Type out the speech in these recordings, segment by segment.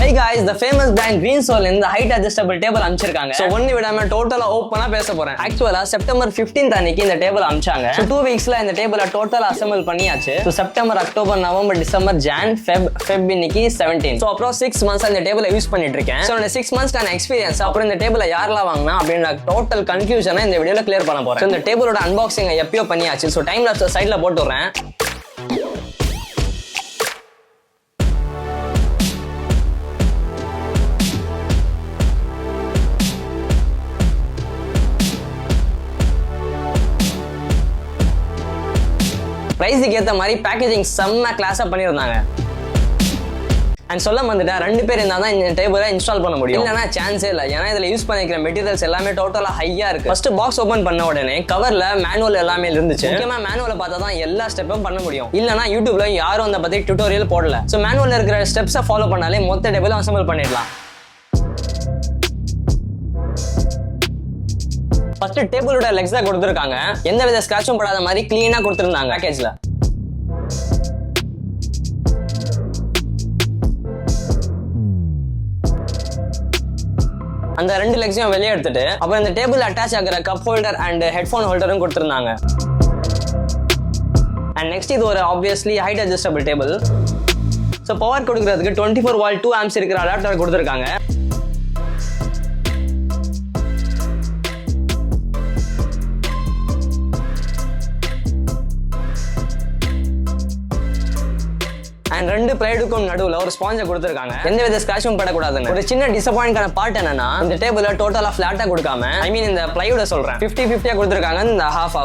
Hey guys, the famous brand Green Soul in the height adjustable table அனுப்பிச்சிருக்காங்க. So ஒன்னு விடாம டோட்டலா ஓப்பனா பேச போறேன். ஆக்சுவலா செப்டம்பர் 15th அன்னைக்கு இந்த டேபிள் அனுப்பிச்சாங்க. So 2 weeksல இந்த டேபிளை டோட்டலா அசெம்பிள் பண்ணியாச்சு. So September, October, November, December, John, Feb இன்னைக்கு 17. So அப்புறம் 6 months இந்த டேபிளை யூஸ் பண்ணிட்டு இருக்கேன். So இந்த 6 monthsக்கான எக்ஸ்பீரியன்ஸ் அப்புறம் இந்த டேபிளை யாரெல்லாம் வாங்கினா அப்படின்னு டோட்டல் கன்ஃபியூஷனை இந்த வீடியோல கிளியர் பண்ண போறேன். So இந்த டேபிளோட அன்பாக்சிங் எப்பயோ பண்ணியாச்சு. So டைம் லாப்ஸ் சைடுல போட்டு வரேன். பிரைஸுக்கு ஏற்ற மாதிரி பேக்கேஜிங் செம்ம கிளாஸாக பண்ணியிருந்தாங்க. அண்ட் சொல்ல வந்துட்டா 2 பேர் இருந்தால் தான் இந்த டேபிளை இன்ஸ்டால் பண்ண முடியும். இல்லைனா சான்ஸே இல்லை. ஏன்னா இதில் யூஸ் பண்ணிக்கிற மெட்டீரியல்ஸ் எல்லாமே டோட்டலாக ஹையாக இருக்குது. ஃபர்ஸ்ட் பாக்ஸ் ஓப்பன் பண்ண உடனே கவரில் மேனுவல் எல்லாமே இருந்துச்சு. முக்கியமாக மேனுவலை பார்த்தா தான் எல்லா ஸ்டெப்பும் பண்ண முடியும். இல்லைனா யூடியூப்ல யாரும் அதை பற்றி டியூட்டோரியல் போடல. ஸோ மேனுவலில் இருக்கிற ஸ்டெப்ஸை ஃபாலோ பண்ணாலே மொத்த டேபிளும் அசெம்பிள் பண்ணிடலாம். ஃபர்ஸ்ட் டேபிளோட லெக்ஸ் தான் கொடுத்துருக்காங்க. எந்த வித ஸ்கிராட்சும் படாத மாதிரி கிளீனா கொடுத்துருந்தாங்க பேக்கேஜ்ல. அந்த 2 லெக்ஸையும் வெளியே எடுத்துட்டு அப்புறம் இந்த டேபிள் அட்டாச் ஆகிற கப் ஹோல்டர் அண்ட் ஹெட்ஃபோன் ஹோல்டரும் கொடுத்துருந்தாங்க. அண்ட் நெக்ஸ்ட் இது ஒரு obviously height adjustable table. So power கொடுக்கறதுக்கு 24 volt 2 amps இருக்கிற அடாப்டர் கொடுத்துருக்காங்க. அண்ட் 2 பிளேடுக்கும் நடுவுல ஒரு ஸ்பாஞ்சை கொடுத்துருக்காங்க. எந்த வித ஸ்கிராட்சும் படக்கூடாதுன்னு. ஒரு சின்ன டிசப்பாயிண்டான பார்ட் என்னன்னா இந்த டேபிள டோட்டலா ஃபிளாட்டா கொடுக்காம இந்த பிளைவுட சொல்றேன் 50-50 கொடுத்துருக்காங்க. இந்த ஹாஃபா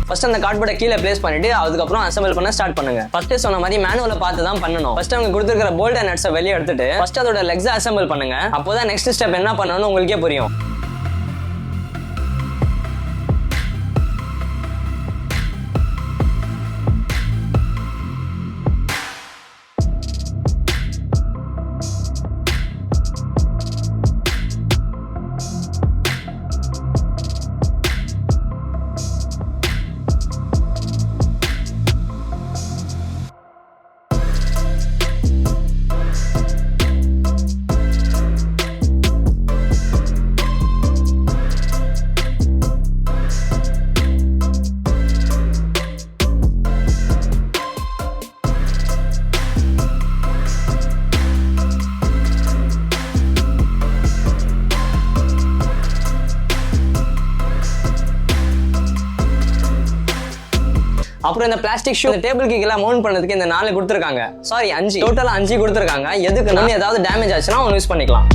ஃபர்ஸ்ட் அந்த கார்ட்போர்டை கீழே பிளேஸ் பண்ணிட்டு அதுக்கப்புறம் அசெம்பிள் பண்ண ஸ்டார்ட் பண்ணுங்க. ஃபர்ஸ்ட் சொன்ன மாதிரி மேனுவலை பார்த்து தான் பண்ணணும். ஃபர்ஸ்ட் அவங்க கொடுத்துருக்கிற போல்ட் அண்ட் நட்ஸை வெளியே எடுத்துட்டு ஃபர்ஸ்ட் அதோட லெக்ஸை அசெம்பிள் பண்ணுங்க. அப்போதான் நெக்ஸ்ட் ஸ்டெப் என்ன பண்ணணும்னு உங்களுக்கே புரியும். அப்புறம் இந்த பிளாஸ்டிக் ஷூ டேபிளுக்கு கீழே மவுண்ட் பண்ணதுக்கு இந்த 4 கொடுத்துருக்காங்க. சாரி 5, டோட்டலா 5 கொடுத்துருக்காங்க. எதுக்கு நம்ம ஏதாவது டேமேஜ் ஆச்சுன்னா ஒன்று யூஸ் பண்ணிக்கலாம்.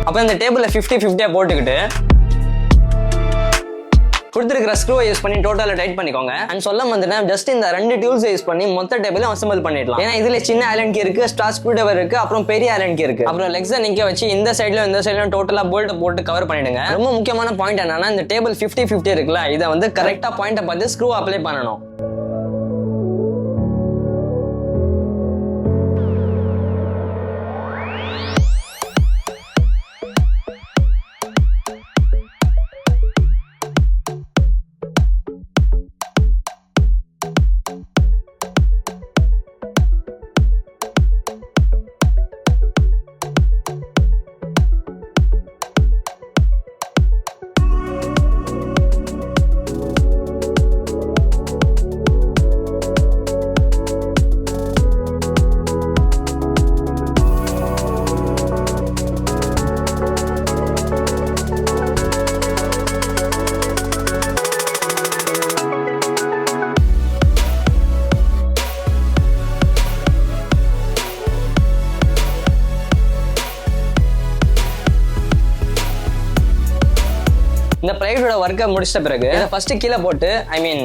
அப்போ இந்த டேபிளை 50-50 போட்டுக்கிட்டு கொடுத்துருக்கிற ஸ்க்ரூவை யூஸ் பண்ணி டோட்டலா டைட் பண்ணிக்கோங்க. அண்ட் சொல்ல வந்துட்டேன், ஜஸ்ட் இந்த 2 டூல்ஸ் யூஸ் பண்ணி மொத்த டேபிளையும் அசெம்பிள் பண்ணிடலாம். ஏன்னா இதுல சின்ன ஐலண்ட் கீ இருக்கு, ஸ்டார் ஸ்க்ரூ டிரைவர் இருக்கு, அப்புறம் பெரிய ஐலண்ட் கீ இருக்கு. அப்புறம் லெக்ஸை நிக்க வச்சு இந்த சைடுல டோட்டலா போல்ட் போட்டு கவர் பண்ணிடுங்க. ரொம்ப முக்கியமான பாயிண்ட் என்னன்னா, இந்த டேபிள் 50-50 இருக்குல்ல, இதை வந்து கரெக்டா பாயிண்ட பார்த்து ஸ்க்ரூ அப்ளை பண்ணணும். இந்த பிளைவுட்டோட வர்க்கை முடிச்சிட்ட பிறகு இதை ஃபர்ஸ்ட் கீழே போட்டு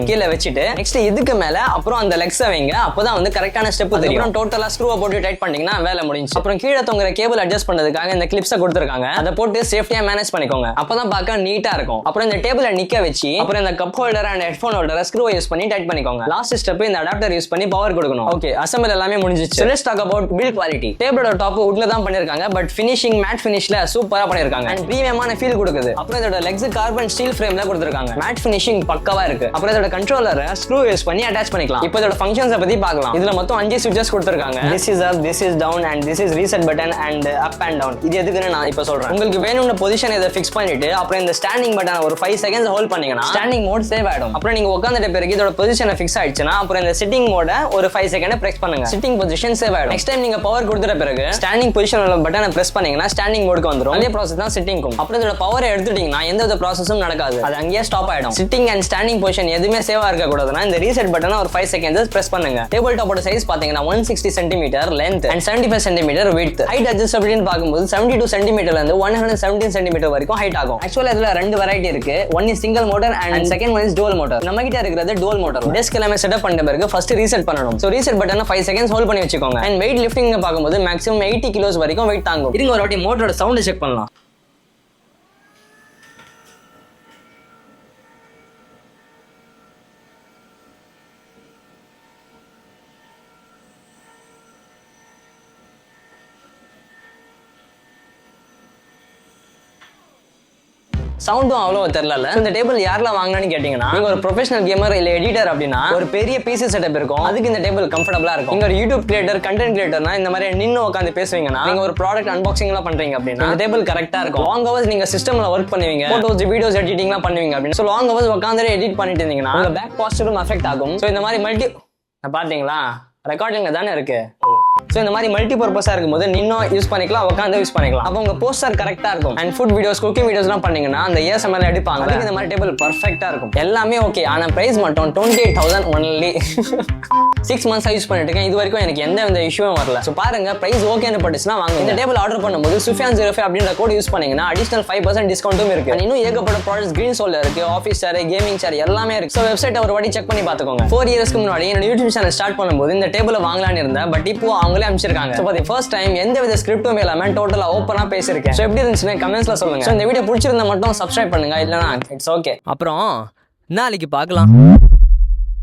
கீழே வச்சுட்டு நெக்ஸ்ட் இதுக்கு மேல அப்புறம் அந்த லெக்ஸை வைங்க. அப்பதான் வந்து கரெக்டான ஸ்டெப் தெரியும். டோட்டலா ஸ்க்ரூவை போட்டு டைட் பண்ணிட்டீங்கன்னா வேலை முடிஞ்சு. அப்புறம் கீழே தொங்குற கேபிள் அட்ஜஸ்ட் பண்றதுக்காக இந்த கிளிப்ஸை கொடுத்துருக்காங்க. அதை போட்டு சேஃப்டியா மேனேஜ் பண்ணிக்கோங்க. அப்பதான் பார்க்க நீட்டா இருக்கும். அப்புறம் இந்த டேபிளை நிக்க வச்சு அப்புறம் இந்த கப் ஹோல்டர் அண்ட் ஹெட்ஃபோன் ஹோல்டரை ஸ்க்ரூவை யூஸ் பண்ணி டைட் பண்ணிக்கோங்க. லாஸ்ட் ஸ்டெப் இந்த அடாப்டர் யூஸ் பண்ணி பவர் கொடுக்கணும். ஓகே, அசெம்பிள் எல்லாமே முடிஞ்சிச்சு. Let's talk about build quality. டேபிளோட டாப் வுட்ல தான் பண்ணிருக்காங்க, பட் ஃபினிஷிங் மேட் ஃபினிஷ்ல சூப்பரா பண்ணிருக்காங்க. அண்ட் பிரீமியமான ஃபீல் கொடுக்குது. அப்புறம் இதோட லெக்ஸ் கார்பன் ஸ்டீல் ஃப்ரேம்ல கொடுத்திருக்காங்க. மேட் ஃபினிஷிங் பக்காவா இருக்கு. அப்புறம் இதோட கண்ட்ரோலரை ஸ்க்ரூ யூஸ் பண்ணி அட்டாச் பண்ணிக்கலாம். இப்போ இதோட ஃபங்க்ஷன்ஸ் பத்தி பார்க்கலாம். இதுல மொத்தம் 5 ஸ்விட்சஸ் கொடுத்திருக்காங்க. This is up, this is down and this is reset button and up and down. இது எதுக்குன்னு நான் இப்போ சொல்றேன். உங்களுக்கு வேணும்ன பொசிஷன் இதை ஃபிக்ஸ் பண்ணிட்டு அப்புறம் இந்த ஸ்டாண்டிங் பட்டன் ஒரு 5 செகண்ட்ஸ் ஹோல்ட் பண்ணீங்கன்னா ஸ்டாண்டிங் மோட் சேவ் ஆயிடும். அப்புறம் நீங்க உட்கார்ந்துட்ட பிறகு இதோட பொசிஷனை ஃபிக்ஸ் ஆயிடுச்சுன்னா அப்புறம் இந்த சிட்டிங் மோட ஒரு 5 செகண்ட் பிரஸ் பண்ணுங்க. சிட்டிங் பொசிஷன் சேவ் ஆயிடும். நெக்ஸ்ட் டைம் நீங்க பவர் கொடுத்துட்ட பிறகு ஸ்டாண்டிங் பொசிஷன்ல பட்டனை பிரஸ் பண்ணீங்கன்னா ஸ்டாண்டிங் மோடுக்கு வந்துரும். அதே ப்ராசஸ் தான் சிட்டிங்கும். அப்புறம் இதோட பவரை எடுத்துட்டீங்கன்னா எந்த ப்ராசஸும் நடக்காது. அது அங்கேயே ஸ்டாப் ஆயிடும். சிட்டிங் அண்ட் ஸ்டாண்டிங் பொசிஷன் எதுவுமே சேவா இருக்க கூடாதுன்னா இந்த ரீசெட் பட்டனை ஒரு 5 செகண்ட்ஸ் பிரஸ் பண்ணுங்க. டேபிள் டாப்போட சைஸ் பாத்தீங்கன்னா 160 centimetre length and 75 centimetre width. Height அட்ஜஸ்டபிலிட்டின்னு பார்க்கும்போது 72 சென்டிமீட்டர்ல இருந்து 117 சென்டிமீட்டர் வரைக்கும் ஹைட் ஆகும். ஆக்சுவலா இதுல 2 வெரைட்டி இருக்கு. One is single motor and second one is dual motor. நம்ம கிட்ட இருக்கிறது டுவல் மோட்டர். டெஸ்க் எல்லாமே செட்டப் பண்ண பிறகு ஃபர்ஸ்ட் ரீசெட் பண்ணணும். சோ ரீசெட் பட்டனை 5 செகண்ட்ஸ் ஹோல்ட் பண்ணி வச்சுக்கோங்க. அண்ட் வெயிட் லிஃப்டிங் பார்க்கும்போது மேக்ஸிமம் 80 கிலோஸ் வரைக்கும் வெயிட் தாங்கும். இருங்க ஒரு வாட்டி மோட்டரோட சவுண்ட் செக் பண்ணலாம். சவுண்டும் அவ்வளவு தெரியல. இந்த டேபிள் யாரெல்லாம் வாங்கினான்னு கேட்டீங்கன்னா, நீங்க ஒரு ப்ரொஃபஷனல் கேமர் இல்ல எடிட்டர் அப்படின்னா ஒரு பெரிய பிசி செட்டப் இருக்கும், அதுக்கு இந்த டேபிள் கம்ஃபர்டபுளா இருக்கும். நீங்க ஒரு யூடியூப் கிரியேட்டர், கண்டென்ட் கிரியேட்டர்னா இந்த மாதிரி நின்னு உட்காந்து பேசுவீங்கன்னா, நீங்க ஒரு ப்ராடக்ட் அன்பாக்சிங் எல்லாம் பண்றீங்க அப்படின்னா இந்த டேபிள் கரெக்டா இருக்கும். லாங் ஹவர்ஸ் நீங்க சிஸ்டம்ல ஒர்க் பண்ணுவீங்க, போட்டோஸ் வீடியோஸ் எடிட்டிங்லாம் பண்ணுவீங்க அப்படின்னு. சோ லாங் ஹவர்ஸ் உட்காந்து எடிட் பண்ணிட்டு இருந்தீங்கன்னா உங்க பேக் பாஸ்டரும் அஃபெக்ட் ஆகும். சோ இந்த மாதிரி பாத்தீங்களா ரெக்கார்டிங்ல தானே இருக்கு. சோ இந்த மாதிரி மல்டி பர்பஸா இருக்கும்போது நின்னும் யூஸ் பண்ணிக்கலாம், உட்காந்து யூஸ் பண்ணிக்கலாம். அப்போ உங்க போஸ்டர் கரெக்டா இருக்கும். அண்ட் ஃபுட் வீடியோஸ், குக்கிங் வீடியோஸ்லாம் பண்ணீங்கன்னா அந்த ஏஎஸ்எம்எல் எடுப்பாங்க, அதுக்கு இந்த மாதிரி டேபிள் பர்ஃபெக்ட்டா இருக்கும். எல்லாமே ஓகே. ஆனா பிரைஸ் மட்டும் 28,000 ஒன்லி. 6 months யூஸ் பண்ணிட்டு இருக்கேன். இது வரைக்கும் எனக்கு எந்த இஷ்யூவும் வரல. சோ பாருங்க, பிரைஸ் ஓகேன்னு பட்டுச்சுன்னா வாங்க. இந்த டேபிள் ஆர்டர் பண்ணும்போது Sufyan05 அப்படின்ற கோட் யூஸ் பண்ணீங்கன்னா அடிஷனல் 5% டிஸ்கவுண்ட்டும் இருக்கு. இன்னும் ஏகப்பட்ட ப்ராடக்ட்ஸ் கிரீன் சோல்ல இருக்கு, ஆஃபீஸ் சேர், கேமிங் சேர் எல்லாமே இருக்கு. சோ வெப்சைட் ஒரு வாட்டி செக் பண்ணி பாத்துக்கோங்க. 4 இயர்ஸ்க்கு முன்னாடி என்னோட யூடியூப் சேனல் ஸ்டார்ட் பண்ணும்போது இந்த டேபிளை வாங்கலாம்னு இருந்தேன், பட் இப்போ அவங்களே அனுப்பிச்சிருக்காங்க. சோ ஃபர்ஸ்ட் டைம் எந்த வித ஸ்கிரிப்டும் இல்லாம டோட்டலா ஓப்பனா பேசியிருக்கேன். சோ எப்படி இருந்துச்சுன்னு கமெண்ட்ஸ்ல சொல்லுங்க. சோ இந்த வீடியோ பிடிச்சிருந்தா மட்டும் சப்ஸ்கிரைப் பண்ணுங்க, இல்லனா இட்ஸ் ஓகே. அப்புறம் நாளைக்கு பார்க்கலாம்.